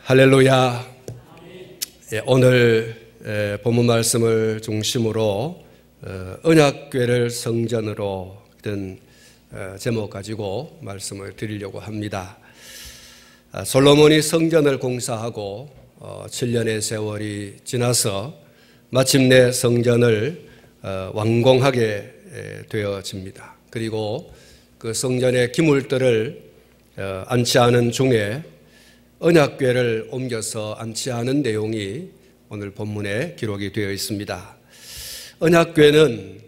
할렐루야. 오늘 본문 말씀을 중심으로 언약궤를 성전으로 이런 제목 가지고 말씀을 드리려고 합니다. 솔로몬이 성전을 공사하고 7년의 세월이 지나서 마침내 성전을 완공하게 되어집니다. 그리고 그 성전의 기물들을 안치하는 중에 언약궤를 옮겨서 안치하는 내용이 오늘 본문에 기록이 되어 있습니다. 언약궤는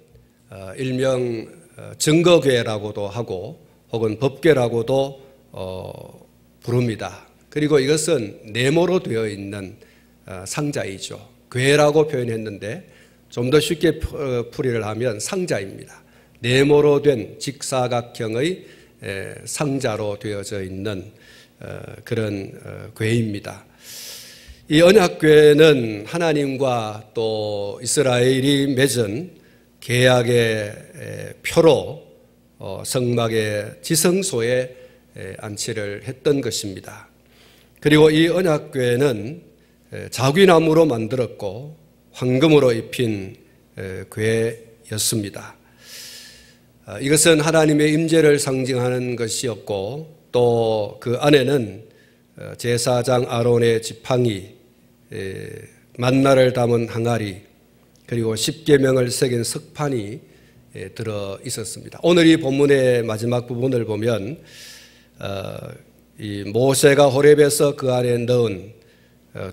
일명 증거궤라고도 하고 혹은 법궤라고도 부릅니다. 그리고 이것은 네모로 되어 있는 상자이죠. 궤라고 표현했는데 좀 더 쉽게 풀이를 하면 상자입니다. 네모로 된 직사각형의 상자로 되어져 있는 그런 궤입니다. 이 언약궤는 하나님과 또 이스라엘이 맺은 계약의 표로 성막의 지성소에 안치를 했던 것입니다. 그리고 이 언약궤는 자귀나무로 만들었고 황금으로 입힌 궤였습니다. 이것은 하나님의 임재를 상징하는 것이었고 또 그 안에는 제사장 아론의 지팡이, 만나를 담은 항아리, 그리고 십계명을 새긴 석판이 들어 있었습니다. 오늘 이 본문의 마지막 부분을 보면 이 모세가 호렙에서 그 안에 넣은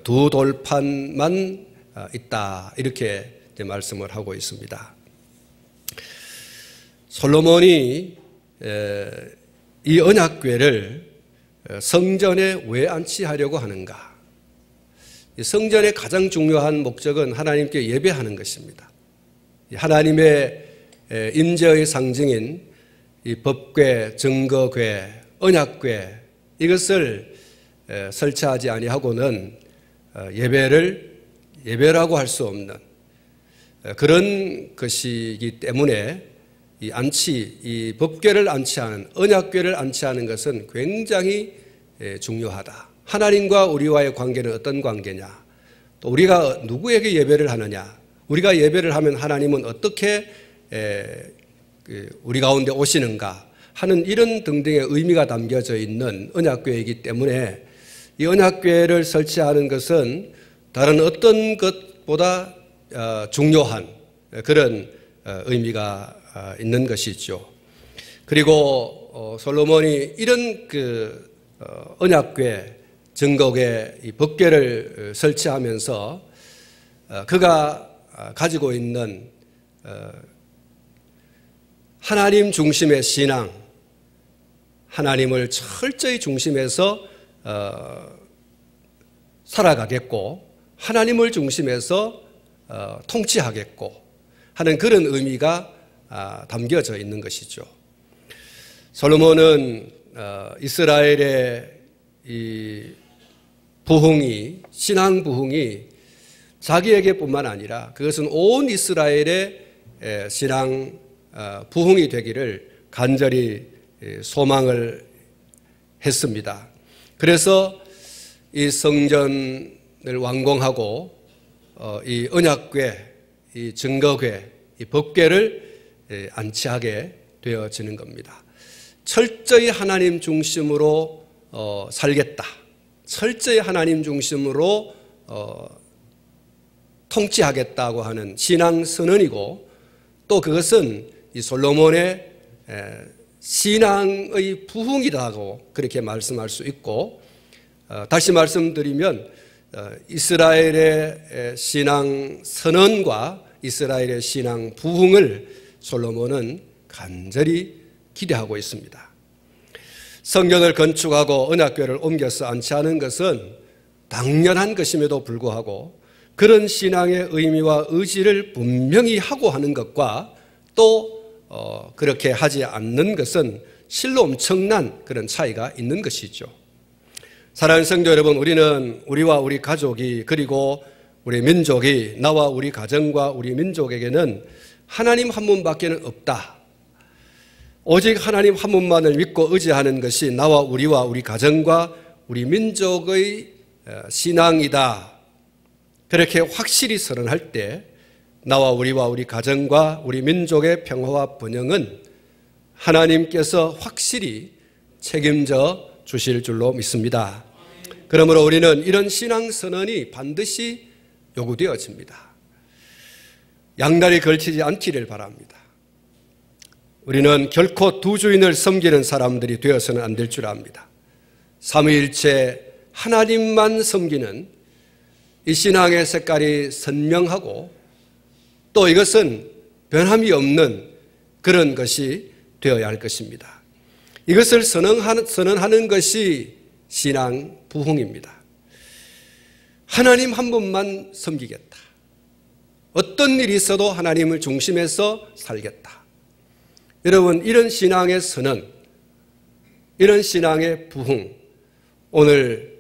두 돌판만 있다, 이렇게 말씀을 하고 있습니다. 솔로몬이 이 언약궤를 성전에 왜 안치하려고 하는가? 성전의 가장 중요한 목적은 하나님께 예배하는 것입니다. 하나님의 임재의 상징인 이 법궤, 증거궤, 언약궤, 이것을 설치하지 아니하고는 예배라고 할 수 없는 그런 것이기 때문에 이 법궤를 안치하는, 언약궤를 안치하는 것은 굉장히 중요하다. 하나님과 우리와의 관계는 어떤 관계냐? 또 우리가 누구에게 예배를 하느냐? 우리가 예배를 하면 하나님은 어떻게 우리 가운데 오시는가? 하는 이런 등등의 의미가 담겨져 있는 언약궤이기 때문에 이 언약궤를 설치하는 것은 다른 어떤 것보다 중요한 그런 의미가 있는 것이죠. 그리고 솔로몬이 이런 언약궤, 증거궤, 이 법궤를 설치하면서 그가 가지고 있는 하나님 중심의 신앙, 하나님을 철저히 중심에서 살아가겠고 하나님을 중심에서 통치하겠고 하는 그런 의미가 담겨져 있는 것이죠. 솔로몬은 이스라엘의 이 부흥이, 신앙 부흥이 자기에게뿐만 아니라 그것은 온 이스라엘의 신앙 부흥이 되기를 간절히 소망을 했습니다. 그래서 이 성전을 완공하고 이 언약궤, 이 증거궤, 이 법궤를 안치하게 되어지는 겁니다. 철저히 하나님 중심으로 살겠다. 철저히 하나님 중심으로 통치하겠다고 하는 신앙 선언이고 또 그것은 이 솔로몬의 신앙의 부흥이라고 그렇게 말씀할 수 있고 다시 말씀드리면 이스라엘의 신앙 선언과 이스라엘의 신앙 부흥을 솔로몬은 간절히 기대하고 있습니다. 성전을 건축하고 언약궤를 옮겨서 안치하는 것은 당연한 것임에도 불구하고 그런 신앙의 의미와 의지를 분명히 하고 하는 것과 또 그렇게 하지 않는 것은 실로 엄청난 그런 차이가 있는 것이죠. 사랑하는 성도 여러분, 우리는 우리와 우리 가족이 그리고 우리 민족이, 나와 우리 가정과 우리 민족에게는 하나님 한 분밖에는 없다. 오직 하나님 한 분만을 믿고 의지하는 것이 나와 우리 가정과 우리 민족의 신앙이다, 그렇게 확실히 선언할 때 나와 우리와 우리 가정과 우리 민족의 평화와 번영은 하나님께서 확실히 책임져 주실 줄로 믿습니다. 그러므로 우리는 이런 신앙 선언이 반드시 요구되어집니다. 양날이 걸치지 않기를 바랍니다. 우리는 결코 두 주인을 섬기는 사람들이 되어서는 안 될 줄 압니다. 삼위일체 하나님만 섬기는 이 신앙의 색깔이 선명하고 또 이것은 변함이 없는 그런 것이 되어야 할 것입니다. 이것을 선언하는 것이 신앙 부흥입니다. 하나님 한 분만 섬기겠다. 어떤 일이 있어도 하나님을 중심에서 살겠다. 여러분, 이런 신앙의 선언, 이런 신앙의 부흥, 오늘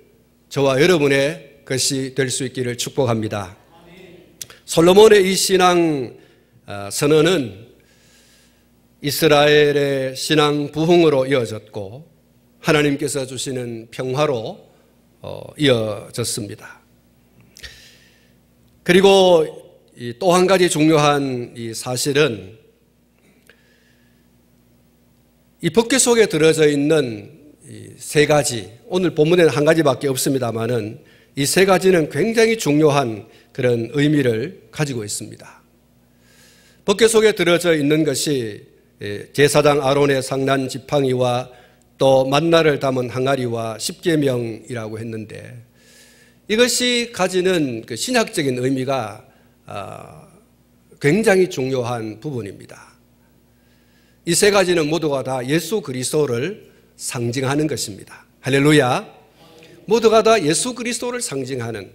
저와 여러분의 것이 될 수 있기를 축복합니다. 솔로몬의 이 신앙 선언은 이스라엘의 신앙 부흥으로 이어졌고 하나님께서 주시는 평화로 이어졌습니다. 그리고 또 한 가지 중요한 이 사실은 이 법궤 속에 들어져 있는 이 세 가지, 오늘 본문에는 한 가지밖에 없습니다만은 이 세 가지는 굉장히 중요한 그런 의미를 가지고 있습니다. 법궤 속에 들어져 있는 것이 제사장 아론의 상난 지팡이와 또 만나를 담은 항아리와 십계명이라고 했는데 이것이 가지는 그 신학적인 의미가 굉장히 중요한 부분입니다. 이 세 가지는 모두가 다 예수 그리스도를 상징하는 것입니다. 할렐루야. 모두가 다 예수 그리스도를 상징하는,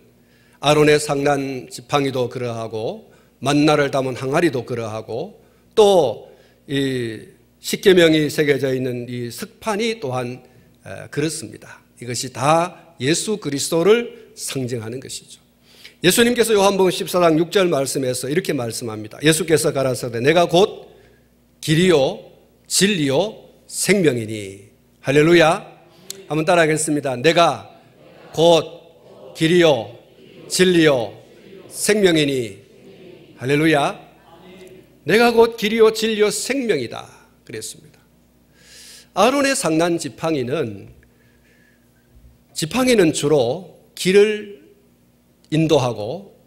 아론의 상난 지팡이도 그러하고 만나를 담은 항아리도 그러하고 또 이 십계명이 새겨져 있는 이 석판이 또한 그렇습니다. 이것이 다 예수 그리스도를 상징하는 것이죠. 예수님께서 요한복음 14장 6절 말씀에서 이렇게 말씀합니다. 예수께서 가라사대 내가 곧 길이요 진리요 생명이니. 할렐루야. 한번 따라하겠습니다. 내가 곧 길이요 진리요 생명이니. 할렐루야. 내가 곧 길이요 진리요 생명이다 그랬습니다. 아론의 상난 지팡이는 주로 길을 인도하고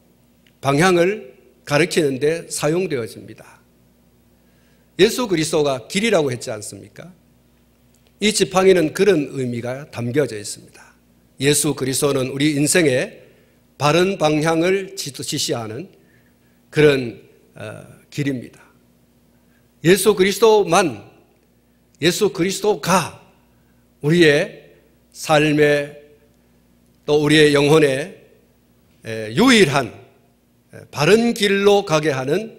방향을 가리키는 데 사용되어집니다. 예수 그리스도가 길이라고 했지 않습니까? 이 지팡이는 그런 의미가 담겨져 있습니다. 예수 그리스도는 우리 인생의 바른 방향을 지시하는 그런 길입니다. 예수 그리스도가 우리의 삶에 또 우리의 영혼에 유일한 바른 길로 가게 하는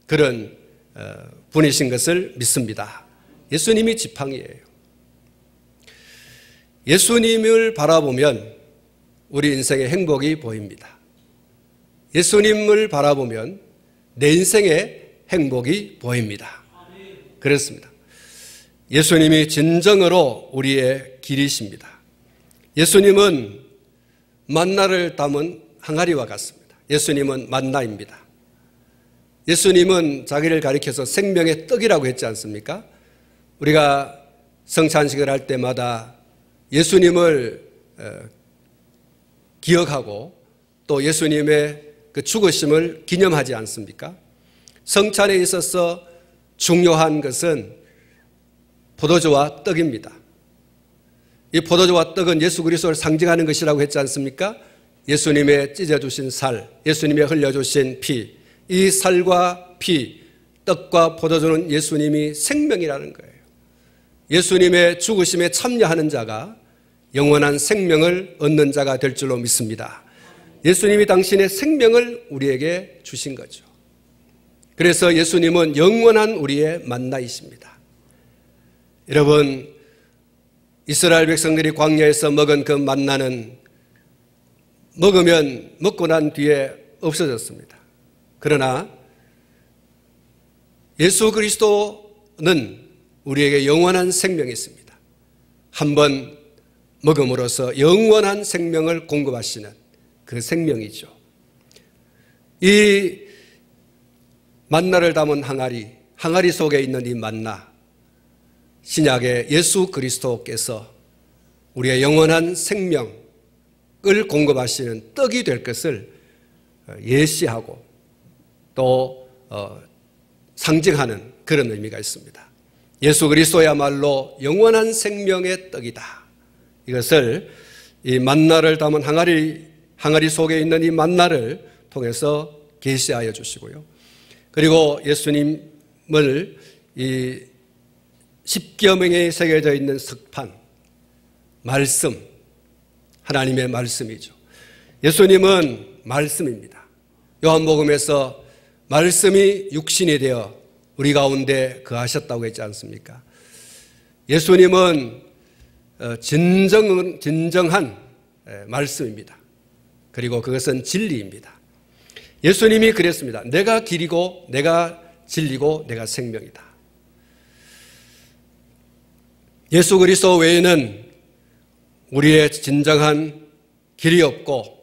그런 분이신 것을 믿습니다. 예수님이 지팡이예요. 예수님을 바라보면 우리 인생의 행복이 보입니다. 예수님을 바라보면 내 인생의 행복이 보입니다. 그렇습니다. 예수님이 진정으로 우리의 길이십니다. 예수님은 만나를 담은 항아리와 같습니다. 예수님은 만나입니다. 예수님은 자기를 가리켜서 생명의 떡이라고 했지 않습니까? 우리가 성찬식을 할 때마다 예수님을 기억하고 또 예수님의 그 죽으심을 기념하지 않습니까? 성찬에 있어서 중요한 것은 포도주와 떡입니다. 이 포도주와 떡은 예수 그리스도를 상징하는 것이라고 했지 않습니까? 예수님의 찢어주신 살, 예수님의 흘려주신 피, 이 살과 피, 떡과 포도주는 예수님이 생명이라는 거예요. 예수님의 죽으심에 참여하는 자가 영원한 생명을 얻는 자가 될 줄로 믿습니다. 예수님이 당신의 생명을 우리에게 주신 거죠. 그래서 예수님은 영원한 우리의 만나이십니다. 여러분, 이스라엘 백성들이 광야에서 먹은 그 만나는 먹고 난 뒤에 없어졌습니다. 그러나 예수 그리스도는 우리에게 영원한 생명이 있습니다. 한번 먹음으로써 영원한 생명을 공급하시는 그 생명이죠. 이 만나를 담은 항아리 속에 있는 이 만나, 신약의 예수 그리스도께서 우리의 영원한 생명을 공급하시는 떡이 될 것을 예시하고 또 상징하는 그런 의미가 있습니다. 예수 그리스도야말로 영원한 생명의 떡이다. 이것을 이 만나를 담은 항아리 속에 있는 이 만나를 통해서 계시하여 주시고요. 그리고 예수님을 이 십계명에 새겨져 있는 석판, 말씀, 하나님의 말씀이죠. 예수님은 말씀입니다. 요한복음에서 말씀이 육신이 되어 우리 가운데 거하셨다고 했지 않습니까? 예수님은 진정한 말씀입니다. 그리고 그것은 진리입니다. 예수님이 그랬습니다. 내가 길이고 내가 진리고 내가 생명이다. 예수 그리스도 외에는 우리의 진정한 길이 없고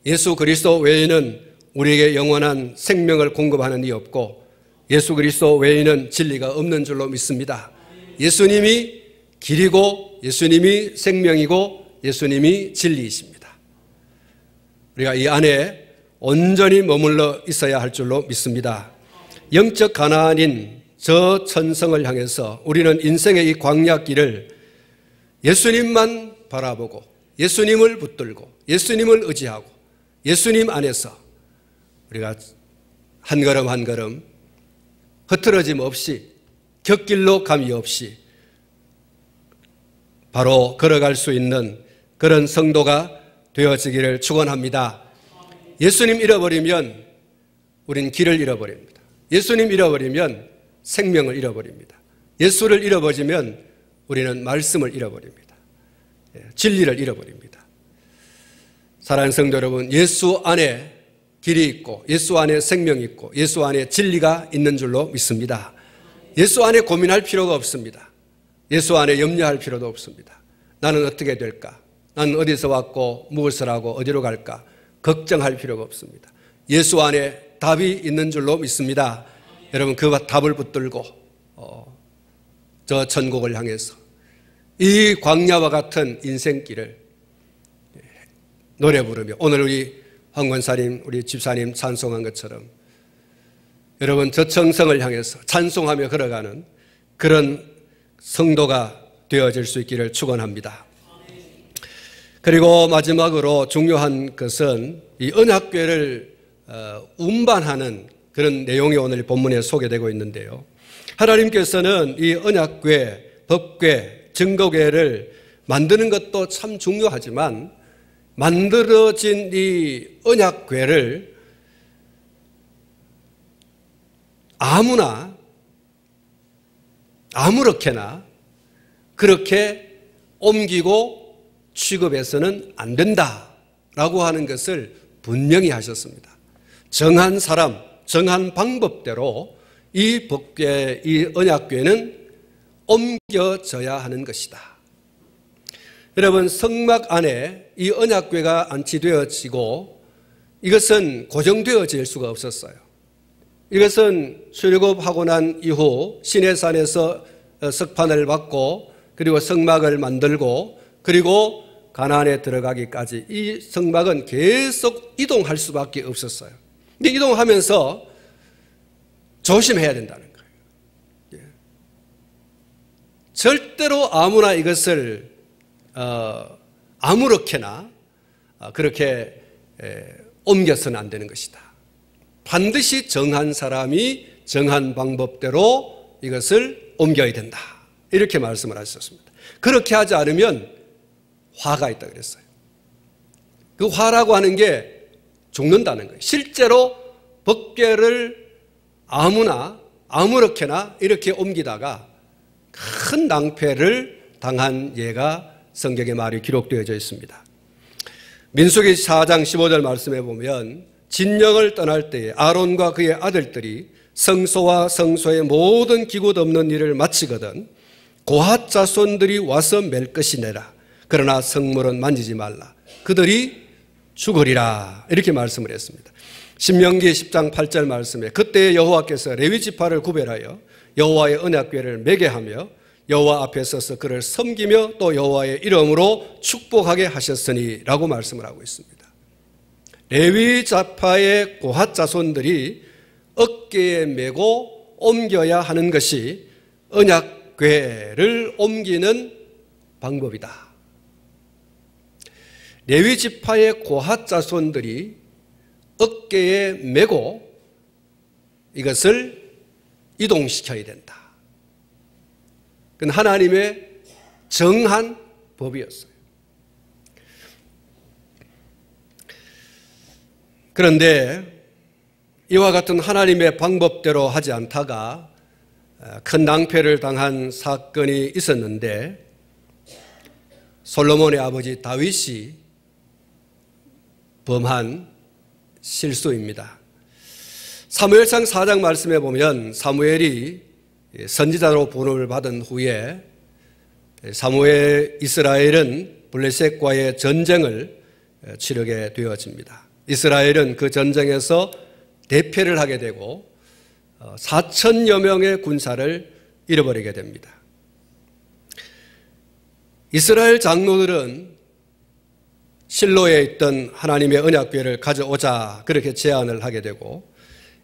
예수 그리스도 외에는 우리에게 영원한 생명을 공급하는 이 없고 예수 그리스도 외에는 진리가 없는 줄로 믿습니다. 예수님이 길이고 예수님이 생명이고 예수님이 진리이십니다. 우리가 이 안에 온전히 머물러 있어야 할 줄로 믿습니다. 영적 가나안인 저 천성을 향해서 우리는 인생의 이 광야길을 예수님만 바라보고 예수님을 붙들고 예수님을 의지하고 예수님 안에서 우리가 한 걸음 한 걸음 흐트러짐 없이 곁길로 감이 없이 바로 걸어갈 수 있는 그런 성도가 되어지기를 축원합니다. 예수님 잃어버리면 우린 길을 잃어버립니다. 예수님 잃어버리면 생명을 잃어버립니다. 예수를 잃어버리면 우리는 말씀을 잃어버립니다. 진리를 잃어버립니다. 사랑하는 성도 여러분, 예수 안에 길이 있고 예수 안에 생명이 있고 예수 안에 진리가 있는 줄로 믿습니다. 예수 안에 고민할 필요가 없습니다. 예수 안에 염려할 필요도 없습니다. 나는 어떻게 될까? 나는 어디서 왔고 무엇을 하고 어디로 갈까? 걱정할 필요가 없습니다. 예수 안에 답이 있는 줄로 믿습니다. 여러분 그 답을 붙들고 저 천국을 향해서 이 광야와 같은 인생길을 노래 부르며 오늘 우리 황권사님 우리 집사님 찬송한 것처럼 여러분 저 청성을 향해서 찬송하며 걸어가는 그런 성도가 되어질 수 있기를 축원합니다. 그리고 마지막으로 중요한 것은 이 언약궤를 운반하는 그런 내용이 오늘 본문에 소개되고 있는데요. 하나님께서는 이 언약궤, 법궤, 증거궤를 만드는 것도 참 중요하지만 만들어진 이 언약궤를 아무렇게나 그렇게 옮기고 취급해서는 안 된다라고 하는 것을 분명히 하셨습니다. 정한 사람, 정한 방법대로 이 법궤, 이 언약궤는 옮겨져야 하는 것이다. 여러분 성막 안에 이 언약궤가 안치되어지고 이것은 고정되어질 수가 없었어요. 이것은 출애굽하고 난 이후 시내산에서 석판을 받고 그리고 성막을 만들고 그리고 가나안에 들어가기까지 이 성막은 계속 이동할 수밖에 없었어요. 근데 이동하면서 조심해야 된다는 거예요. 절대로 아무나 이것을 아무렇게나 그렇게 옮겨서는 안 되는 것이다. 반드시 정한 사람이 정한 방법대로 이것을 옮겨야 된다. 이렇게 말씀을 하셨습니다. 그렇게 하지 않으면 화가 있다 그랬어요. 그 화라고 하는 게 죽는다는 거예요. 실제로 법궤를 아무렇게나 이렇게 옮기다가 큰 낭패를 당한 예가 성경의 말이 기록되어져 있습니다. 민수기 4장 15절 말씀에 보면 진영을 떠날 때에 아론과 그의 아들들이 성소와 성소의 모든 기구 없는 일을 마치거든 고핫 자손들이 와서 맬 것이니라. 그러나 성물은 만지지 말라. 그들이 죽으리라. 이렇게 말씀을 했습니다. 신명기 10장 8절 말씀에 그때 여호와께서 레위 지파를 구별하여 여호와의 언약궤를 매게 하며 여호와 앞에 서서 그를 섬기며 또 여호와의 이름으로 축복하게 하셨으니 라고 말씀을 하고 있습니다. 레위 지파의 고핫 자손들이 어깨에 메고 옮겨야 하는 것이 언약궤를 옮기는 방법이다. 레위 지파의 고핫 자손들이 어깨에 메고 이것을 이동시켜야 된다. 그건 하나님의 정한 법이었어요. 그런데 이와 같은 하나님의 방법대로 하지 않다가 큰 낭패를 당한 사건이 있었는데 솔로몬의 아버지 다윗이 범한 실수입니다. 사무엘상 4장 말씀에 보면 사무엘이 선지자로 부름을 받은 후에 이스라엘은 블레셋과의 전쟁을 치르게 되어집니다. 이스라엘은 그 전쟁에서 대패를 하게 되고 4천여 명의 군사를 잃어버리게 됩니다. 이스라엘 장로들은 실로에 있던 하나님의 언약궤를 가져오자 그렇게 제안을 하게 되고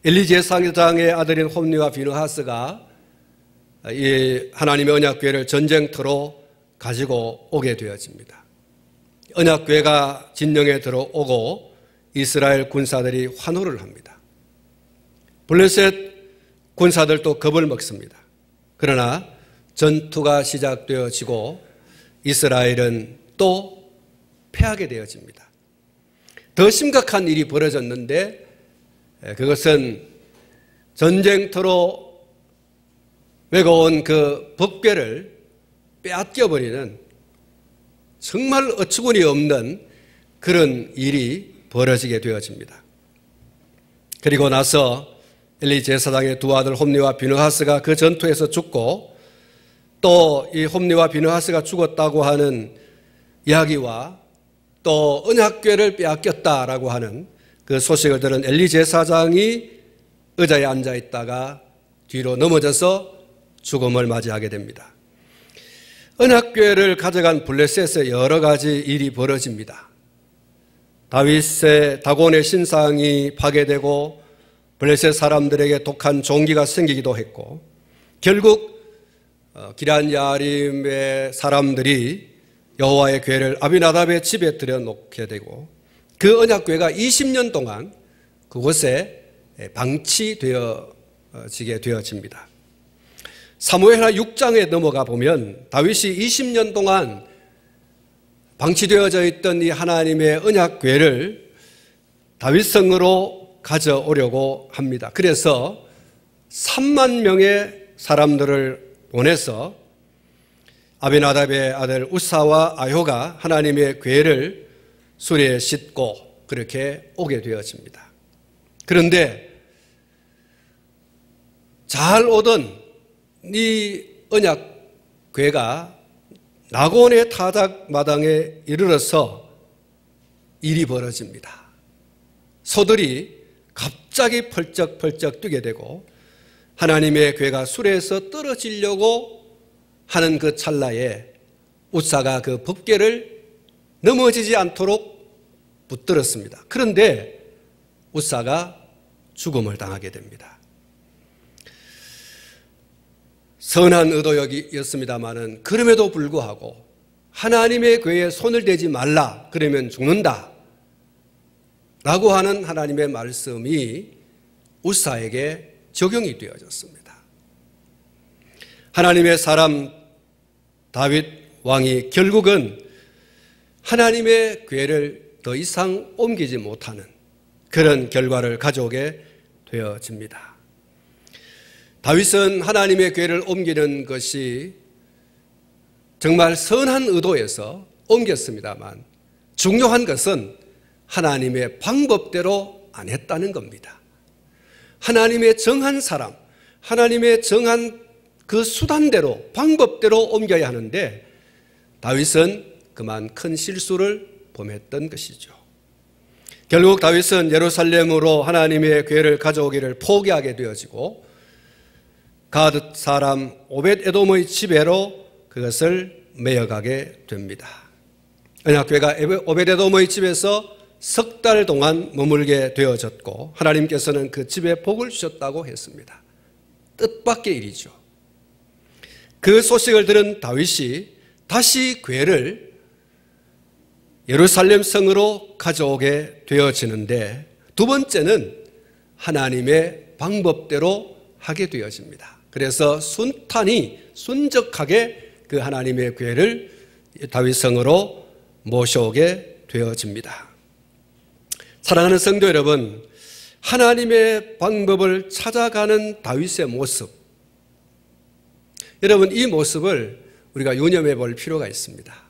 엘리 제사장의 아들인 홈니와 비느하스가 이 하나님의 언약궤를 전쟁터로 가지고 오게 되어집니다. 언약궤가 진영에 들어오고 이스라엘 군사들이 환호를 합니다. 블레셋 군사들도 겁을 먹습니다. 그러나 전투가 시작되어지고 이스라엘은 또 패하게 되어집니다. 더 심각한 일이 벌어졌는데 그것은 전쟁터로 메고 온 그 법궤를 빼앗겨버리는 정말 어처구니 없는 그런 일이 벌어지게 되어집니다. 그리고 나서 엘리 제사장의 두 아들 홈니와 비느하스가 그 전투에서 죽고 또 이 홈니와 비느하스가 죽었다고 하는 이야기와 또 언약궤를 빼앗겼다라고 하는 그 소식을 들은 엘리 제사장이 의자에 앉아 있다가 뒤로 넘어져서 죽음을 맞이하게 됩니다. 언약궤를 가져간 블레셋에 여러 가지 일이 벌어집니다. 다곤의 신상이 파괴되고 블레셋 사람들에게 독한 종기가 생기기도 했고 결국 기럇야림의 사람들이 여호와의 궤를 아비나답의 집에 들여놓게 되고 그 언약궤가 20년 동안 그곳에 방치되어지게 되어집니다. 사무엘하 6장에 넘어가 보면 다윗이 20년 동안 방치되어져 있던 이 하나님의 언약궤를 다윗성으로 가져오려고 합니다. 그래서 3만 명의 사람들을 보내서 아비나답의 아들 우사와 아효가 하나님의 궤를 수레에 싣고 그렇게 오게 되어집니다. 그런데 잘 오던 이 언약궤가 나곤의 타작마당에 이르러서 일이 벌어집니다. 소들이 갑자기 펄쩍펄쩍 뛰게 되고 하나님의 궤가 수레에서 떨어지려고 하는 그 찰나에 우사가 그 법궤를 넘어지지 않도록 붙들었습니다. 그런데 우사가 죽음을 당하게 됩니다. 선한 의도였습니다마는 그럼에도 불구하고 하나님의 궤에 손을 대지 말라 그러면 죽는다 라고 하는 하나님의 말씀이 우사에게 적용이 되어졌습니다. 하나님의 사람 다윗 왕이 결국은 하나님의 궤를 더 이상 옮기지 못하는 그런 결과를 가져오게 되어집니다. 다윗은 하나님의 궤를 옮기는 것이 정말 선한 의도에서 옮겼습니다만 중요한 것은 하나님의 방법대로 안 했다는 겁니다. 하나님의 정한 사람, 하나님의 정한 그 수단대로 방법대로 옮겨야 하는데 다윗은 그만 큰 실수를 범했던 것이죠. 결국 다윗은 예루살렘으로 하나님의 교회를 가져오기를 포기하게 되어지고 가드 사람 오벳 에돔의 지배로 그것을 메어가게 됩니다. 언약궤가 오벳 에돔의 집에서 석 달 동안 머물게 되어졌고 하나님께서는 그 집에 복을 주셨다고 했습니다. 뜻밖의 일이죠. 그 소식을 들은 다윗이 다시 궤를 예루살렘 성으로 가져오게 되어지는데 두 번째는 하나님의 방법대로 하게 되어집니다. 그래서 순적하게 그 하나님의 궤를 다윗 성으로 모셔오게 되어집니다. 사랑하는 성도 여러분, 하나님의 방법을 찾아가는 다윗의 모습, 여러분 이 모습을 우리가 유념해 볼 필요가 있습니다.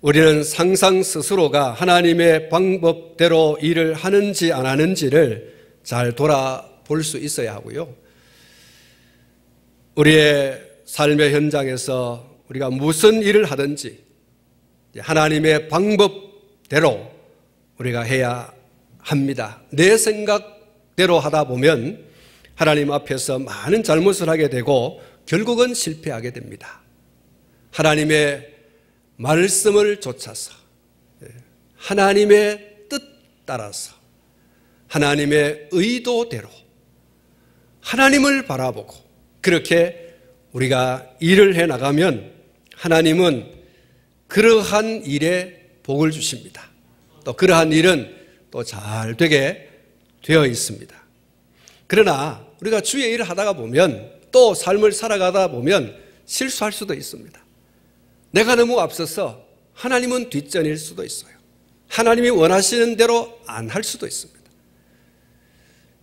우리는 상상 스스로가 하나님의 방법대로 일을 하는지 안 하는지를 잘 돌아볼 수 있어야 하고요. 우리의 삶의 현장에서 우리가 무슨 일을 하든지 하나님의 방법대로 우리가 해야 합니다. 내 생각대로 하다 보면 하나님 앞에서 많은 잘못을 하게 되고 결국은 실패하게 됩니다. 하나님의 말씀을 좇아서 하나님의 뜻 따라서 하나님의 의도대로 하나님을 바라보고 그렇게 우리가 일을 해나가면 하나님은 그러한 일에 복을 주십니다. 또 그러한 일은 또 잘 되게 되어 있습니다. 그러나 우리가 주의 일을 하다가 보면 또 삶을 살아가다 보면 실수할 수도 있습니다. 내가 너무 앞서서 하나님은 뒷전일 수도 있어요. 하나님이 원하시는 대로 안 할 수도 있습니다.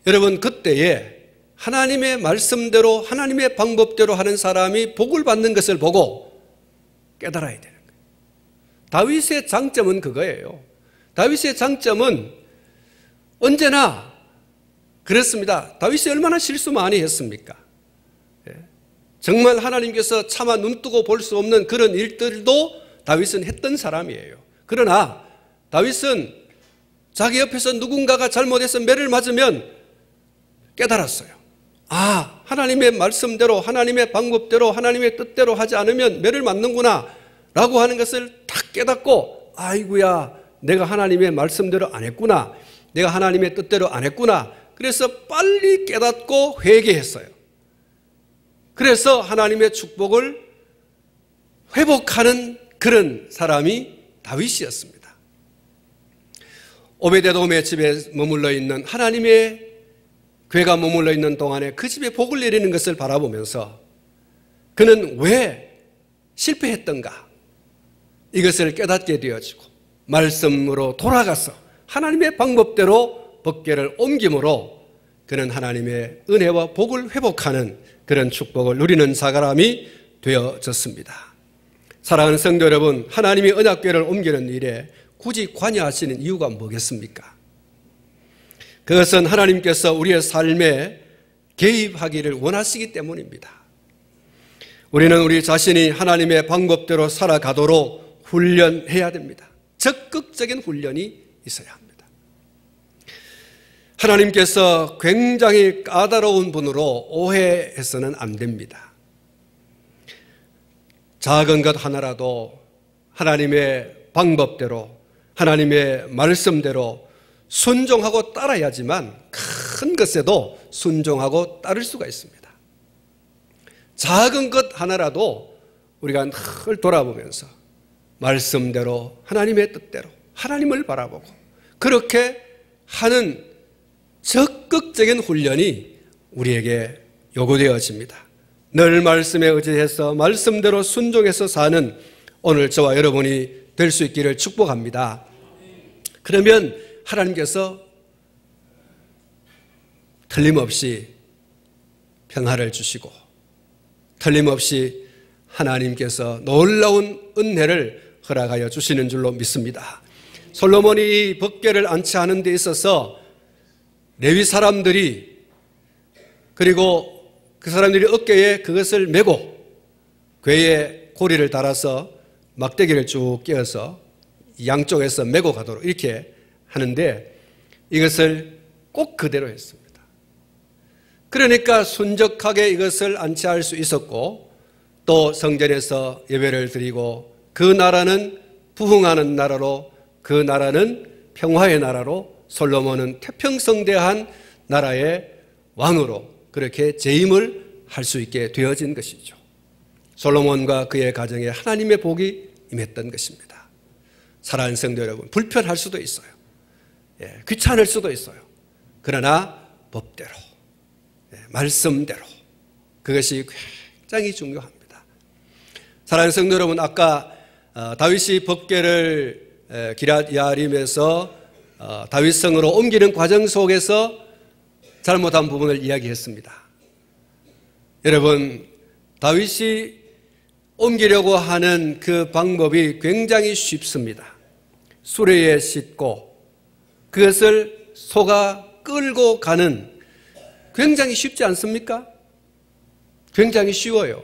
여러분 그때에 하나님의 말씀대로 하나님의 방법대로 하는 사람이 복을 받는 것을 보고 깨달아야 되는 거예요. 다윗의 장점은 그거예요. 다윗의 장점은 언제나 그렇습니다. 다윗이 얼마나 실수 많이 했습니까? 정말 하나님께서 차마 눈뜨고 볼 수 없는 그런 일들도 다윗은 했던 사람이에요. 그러나 다윗은 자기 옆에서 누군가가 잘못해서 매를 맞으면 깨달았어요. 아, 하나님의 말씀대로 하나님의 방법대로 하나님의 뜻대로 하지 않으면 매를 맞는구나 라고 하는 것을 딱 깨닫고 아이고야 내가 하나님의 말씀대로 안 했구나, 내가 하나님의 뜻대로 안 했구나. 그래서 빨리 깨닫고 회개했어요. 그래서 하나님의 축복을 회복하는 그런 사람이 다윗이었습니다. 오베데돔의 집에 머물러 있는 하나님의 궤가 머물러 있는 동안에 그 집에 복을 내리는 것을 바라보면서 그는 왜 실패했던가 이것을 깨닫게 되어지고 말씀으로 돌아가서 하나님의 방법대로 법궤를 옮김으로 그는 하나님의 은혜와 복을 회복하는 그런 축복을 누리는 사람이 되어졌습니다. 사랑하는 성도 여러분, 하나님이 언약궤를 옮기는 일에 굳이 관여하시는 이유가 뭐겠습니까? 그것은 하나님께서 우리의 삶에 개입하기를 원하시기 때문입니다. 우리는 우리 자신이 하나님의 방법대로 살아가도록 훈련해야 됩니다. 적극적인 훈련이 있어야 합니다. 하나님께서 굉장히 까다로운 분으로 오해해서는 안 됩니다. 작은 것 하나라도 하나님의 방법대로 하나님의 말씀대로 순종하고 따라야지만 큰 것에도 순종하고 따를 수가 있습니다. 작은 것 하나라도 우리가 늘 돌아보면서 말씀대로 하나님의 뜻대로 하나님을 바라보고 그렇게 하는 적극적인 훈련이 우리에게 요구되어집니다. 늘 말씀에 의지해서 말씀대로 순종해서 사는 오늘 저와 여러분이 될 수 있기를 축복합니다. 그러면 하나님께서 틀림없이 평화를 주시고 틀림없이 하나님께서 놀라운 은혜를 허락하여 주시는 줄로 믿습니다. 솔로몬이 이 법궤를 안치하는 데 있어서 레위 사람들이 그리고 그 사람들이 어깨에 그것을 메고 궤에 고리를 달아서 막대기를 쭉 끼워서 양쪽에서 메고 가도록 이렇게 하는데 이것을 꼭 그대로 했습니다. 그러니까 순적하게 이것을 안치할 수 있었고 또 성전에서 예배를 드리고 그 나라는 부흥하는 나라로 그 나라는 평화의 나라로 솔로몬은 태평성대한 나라의 왕으로 그렇게 재임을 할 수 있게 되어진 것이죠. 솔로몬과 그의 가정에 하나님의 복이 임했던 것입니다. 사랑하는 성도 여러분, 불편할 수도 있어요. 귀찮을 수도 있어요. 그러나 법대로, 말씀대로 그것이 굉장히 중요합니다. 사랑하는 성도 여러분, 아까 다윗이 법궤를 기럇 야림에서 다윗성으로 옮기는 과정 속에서 잘못한 부분을 이야기했습니다. 여러분, 다윗이 옮기려고 하는 그 방법이 굉장히 쉽습니다. 수레에 싣고 그것을 소가 끌고 가는 굉장히 쉽지 않습니까? 굉장히 쉬워요.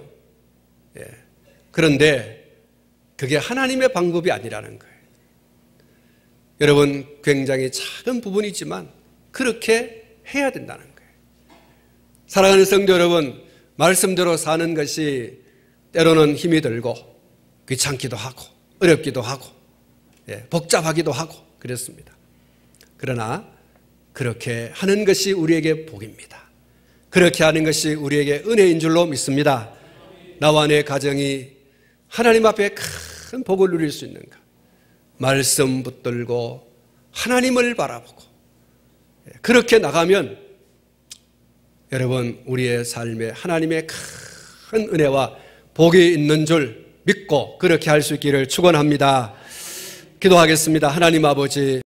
그런데 그게 하나님의 방법이 아니라는 거예요. 여러분, 굉장히 작은 부분이지만 그렇게 해야 된다는 거예요. 사랑하는 성도 여러분, 말씀대로 사는 것이 때로는 힘이 들고 귀찮기도 하고 어렵기도 하고 복잡하기도 하고 그렇습니다. 그러나 그렇게 하는 것이 우리에게 복입니다. 그렇게 하는 것이 우리에게 은혜인 줄로 믿습니다. 나와 내 가정이 하나님 앞에 큰 복을 누릴 수 있는가? 말씀 붙들고 하나님을 바라보고 그렇게 나가면 여러분, 우리의 삶에 하나님의 큰 은혜와 복이 있는 줄 믿고 그렇게 할 수 있기를 축원합니다. 기도하겠습니다. 하나님 아버지,